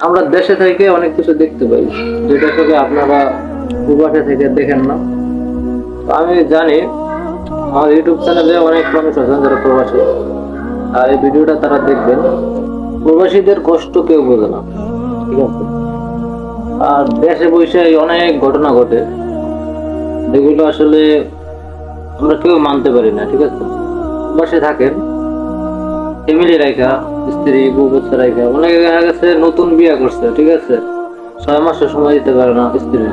আমরা দেশে থেকে অনেক কিছু দেখতে পাই, যেটা আসলে আপনারা প্রবাসে থেকে দেখেন না। তো আমি জানি আমার ইউটিউব চ্যানেলে অনেক মানুষ আছেন যারা প্রবাসী, আর এই ভিডিওটা তারা দেখবেন। প্রবাসীদের কষ্ট কেউ বোঝে না, ঠিক আছে? আর দেশে বসে অনেক ঘটনা ঘটে, যেগুলো আসলে আমরা কেউ মানতে পারি না, ঠিক আছে? প্রবাসে থাকেন, ফ্যামিলি রাখা, স্ত্রী বউ বাচ্চা রাখা, অনেকে দেখা গেছে নতুন বিয়ে করছে, ঠিক আছে, 6 মাসের সময় দিতে পারে না স্ত্রী।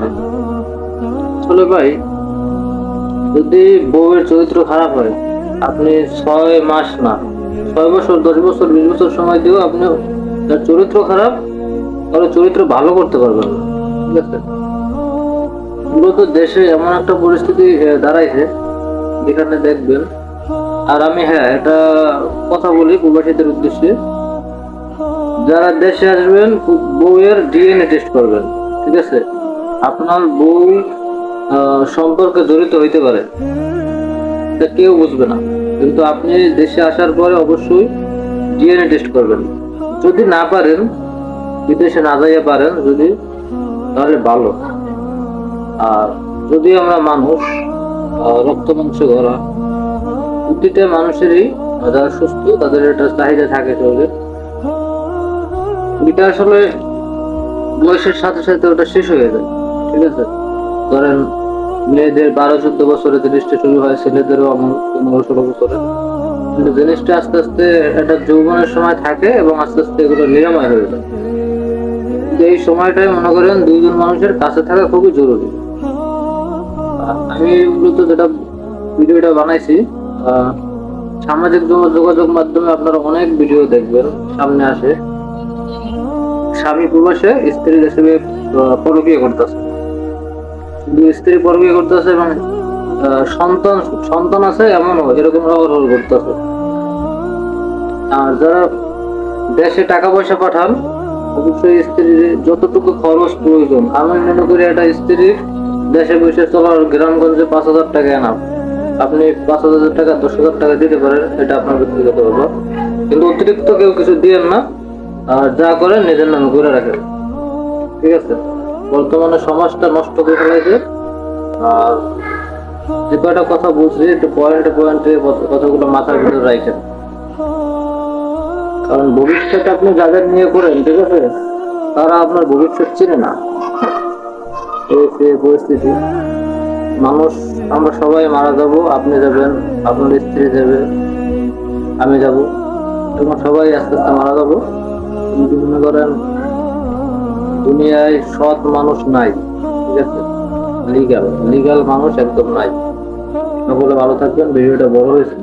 আসলে ভাই, যদি বউয়ের চরিত্র খারাপ হয়, আপনি 6 মাস না, 6 বছর, 10 বছর, 20 বছর সময় দিয়েও আপনি তার চরিত্র খারাপ, তাহলে চরিত্র ভালো করতে পারবেন না, ঠিক আছে? মূলত দেশে এমন একটা পরিস্থিতি দাঁড়াইছে, যেখানে দেখবেন, আর আমি এটা কথা বলি প্রবাসীদের উদ্দেশ্যে, যারা দেশে আসবেন বউয়ের ডিএনএ টেস্ট করবেন, ঠিক আছে? আপনার বউ সম্পর্কে জড়িত হইতে পারে, তা কেউ বুঝবে না, কিন্তু আপনি দেশে আসার পরে অবশ্যই ডিএনএ টেস্ট করবেন। যদি না পারেন, বিদেশে না যাইয়া পারেন যদি, তাহলে ভালো। আর যদি আমরা মানুষ, রক্ত মাংস গড়া, প্রতিটা মানুষেরই যারা সুস্থ তাদের একটা চাহিদা থাকে শরীরে, এটা আসলে বয়সের সাথে সাথে ওটা শেষ হয়ে যায়, ঠিক আছে? ধরেন মেয়েদের 12-14 বছরে জিনিসটা শুরু হয়, ছেলেদেরও আমার 15-16 বছরে, কিন্তু জিনিসটা আস্তে আস্তে একটা যৌবনের সময় থাকে এবং আস্তে আস্তে এগুলো নিরাময় হয়ে যায়। এই সময়টাই মনে করেন দুইজন মানুষের কাছে থাকা খুবই জরুরি। আমি মূলত যেটা ভিডিওটা বানাইছি, সামাজিক যোগাযোগ মাধ্যমে আপনারা অনেক ভিডিও দেখবেন, সামনে আসে স্বামী প্রবাসে স্ত্রী দেশে পরকীয়া করতেছে, শুধু স্ত্রী পরকীয়া করতেছে এবং সন্তান সন্তান আছে এমনও এরকম রহল করতেছে। আর যারা দেশে টাকা পয়সা পাঠান, অবশ্যই স্ত্রীর যতটুকু খরচ প্রয়োজন, আমি মনে করি একটা স্ত্রীর দেশে বসে চলার গ্রামগঞ্জে 5,000 টাকা এনাফ। আপনি 5,000 টাকা 10,000 টাকা দিতে পারেন, এটা আপনার ব্যক্তিগত ব্যাপার, কিন্তু অতিরিক্ত কেউ কিছু দিয়েন না। আর যা করেন নিজের নামে করে রাখেন, ঠিক আছে? বর্তমানে সমাজটা নষ্ট করে ফেলাইছে। আর যে কয়টা কথা বলছি একটু পয়েন্টে পয়েন্টে কথাগুলো মাথার ভিতরে রাখেন, কারণ ভবিষ্যৎ আপনি যাদের নিয়ে করেন, ঠিক আছে, তারা আপনার ভবিষ্যৎ চিনে না। এই পরিস্থিতি, মানুষ, আমরা সবাই মারা যাব, আপনি যাবেন, আপনার স্ত্রী যাবে, আমি যাব, এবং সবাই আস্তে আস্তে মারা যাব। কিন্তু মনে করেন দুনিয়ায় সৎ মানুষ নাই, ঠিক আছে? লিগাল মানুষ একদম নাই। সকলে ভালো থাকবেন। ভিডিওটা বড় হয়েছে।